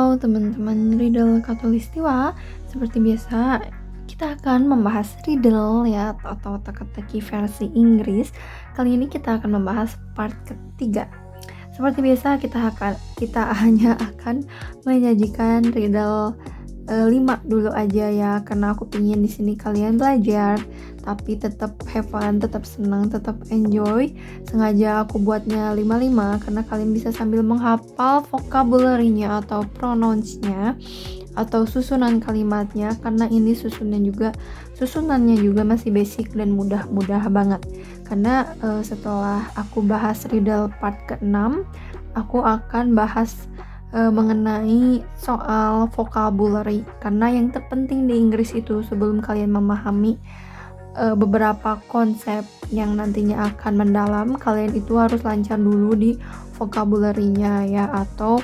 Halo teman-teman Riddle Katulistiwa, seperti biasa kita akan membahas riddle ya atau teka-teki versi Inggris. Kali ini kita akan membahas part ketiga. Seperti biasa kita hanya akan menyajikan riddle 5 dulu aja ya, karena aku pingin di sini kalian belajar tapi tetap have fun, tetap senang, tetap enjoy. Sengaja aku buatnya 5 karena kalian bisa sambil menghafal vocabulary-nya atau pronounce-nya atau susunan kalimatnya, karena ini susunannya juga masih basic dan mudah banget. Karena setelah aku bahas riddle part ke-6, aku akan bahas mengenai soal vocabulary, karena yang terpenting di Inggris itu sebelum kalian memahami beberapa konsep yang nantinya akan mendalam, kalian itu harus lancar dulu di vocabulary-nya ya, atau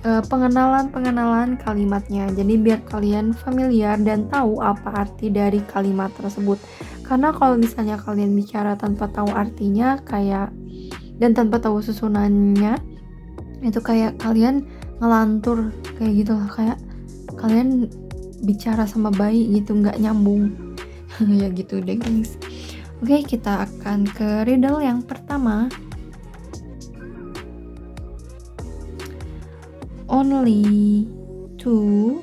pengenalan kalimatnya. Jadi biar kalian familiar dan tahu apa arti dari kalimat tersebut. Karena kalau misalnya kalian bicara tanpa tahu artinya dan tanpa tahu susunannya, itu kayak kalian ngelantur kayak gitu lah, kayak kalian bicara sama bayi gitu, nggak nyambung. Ya gitu deh guys. Oke, kita akan ke riddle yang pertama. Only 2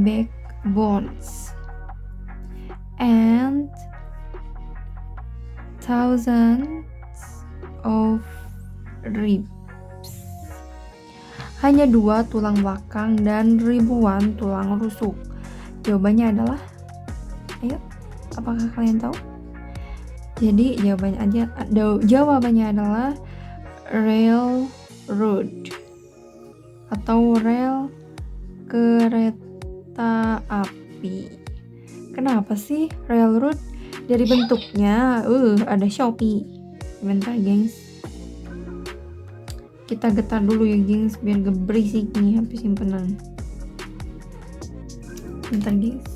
backbones and thousands of ribs. Hanya 2 tulang belakang dan ribuan tulang rusuk. Jawabannya adalah, ayo, apakah kalian tahu? Jadi jawabannya adalah railroad atau rel kereta api. Kenapa sih railroad? Dari bentuknya ada Shopee. Bentar gengs, kita getar dulu ya gengs biar gak berisik nih HP simpenan. Bentar gengs.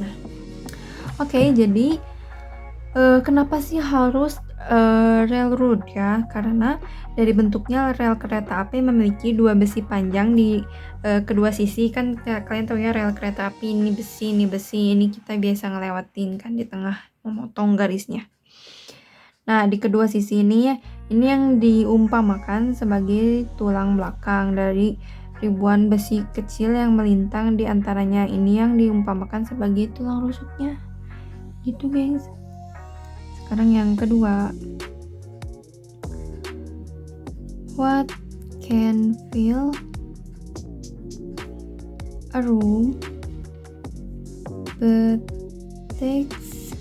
Nah, oke, jadi kenapa sih harus railroad ya? Karena dari bentuknya rel kereta api memiliki 2 besi panjang di kedua sisi. Kan kalian tahu ya, rel kereta api ini besi, ini kita biasa ngelewatin kan di tengah, memotong garisnya. Nah, di kedua sisi ini yang diumpamakan sebagai tulang belakang dari ribuan besi kecil yang melintang di antaranya. Ini yang diumpamakan sebagai tulang rusuknya. Gitu, guys. Sekarang yang kedua. What can fill a room but takes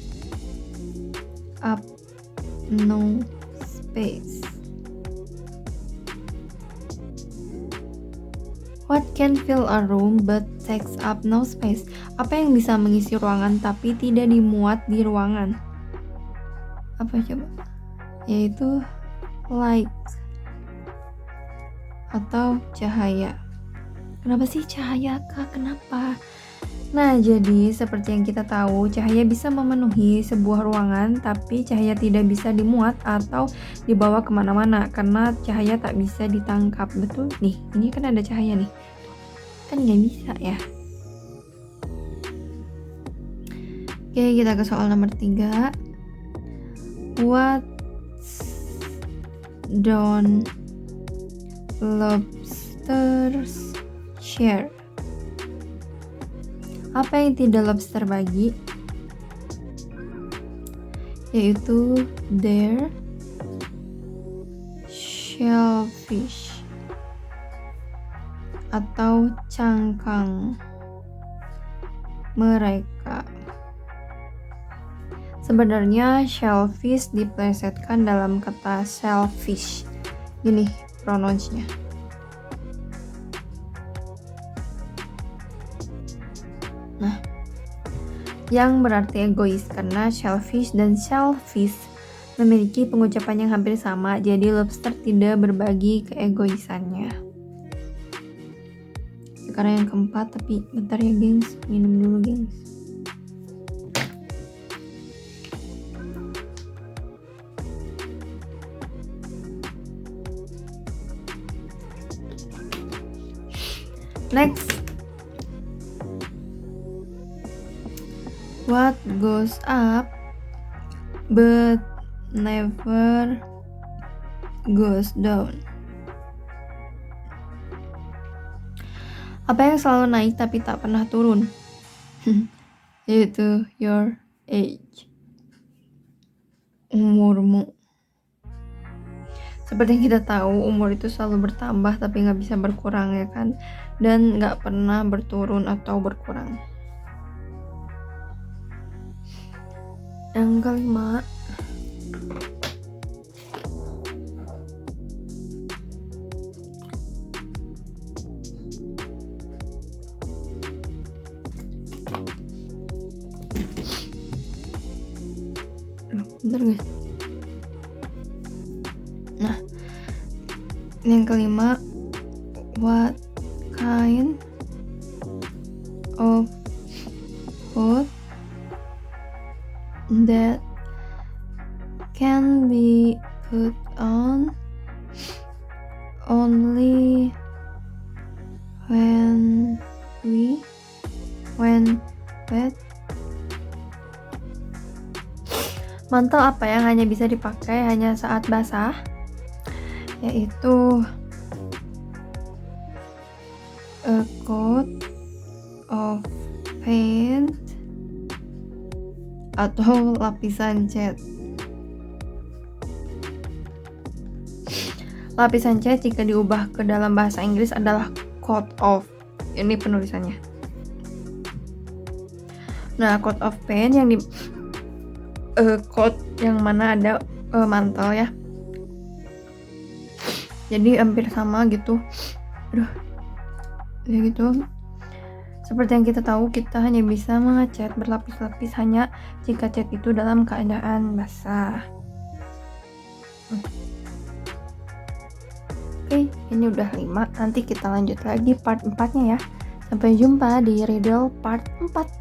up no space? What can fill a room but takes up no space? Apa yang bisa mengisi ruangan tapi tidak dimuat di ruangan? Apa coba? Yaitu light atau cahaya. Kenapa sih cahaya, Kak? Kenapa? Nah, jadi seperti yang kita tahu, cahaya bisa memenuhi sebuah ruangan, tapi cahaya tidak bisa dimuat atau dibawa kemana-mana, karena cahaya tak bisa ditangkap. Betul nih, ini kan ada cahaya nih. Kan nggak bisa ya. Oke, kita ke soal nomor 3. What don't lobsters share? Apa yang tidak lobster bagi? Yaitu their shellfish atau cangkang mereka. Sebenarnya shellfish diplesetkan dalam kata selfish. Gini pronounce-nya. Nah, yang berarti egois, karena shellfish dan shellfish memiliki pengucapan yang hampir sama, jadi lobster tidak berbagi keegoisannya. Sekarang yang keempat, tapi bentar ya gengs, minum dulu gengs. Next, what goes up but never goes down? Apa yang selalu naik tapi tak pernah turun? Yaitu your age, umurmu. Seperti yang kita tahu, umur itu selalu bertambah tapi nggak bisa berkurang, ya kan? Dan nggak pernah berturun atau berkurang. Yang kelima, bener guys. Nah, yang kelima, what kind of food that can be put on only when wet? Mantel apa yang hanya bisa dipakai hanya saat basah? Yaitu a coat of paint atau lapisan cat. Lapisan cat jika diubah ke dalam bahasa Inggris adalah coat of. Ini penulisannya. Nah, coat of paint yang di coat yang mana ada mantel ya. Jadi hampir sama gitu. Ya gitu. Seperti yang kita tahu, kita hanya bisa mengecat berlapis-lapis hanya jika cat itu dalam keadaan basah. Oke, ini udah 5. Nanti kita lanjut lagi part 4-nya ya. Sampai jumpa di riddle part 4.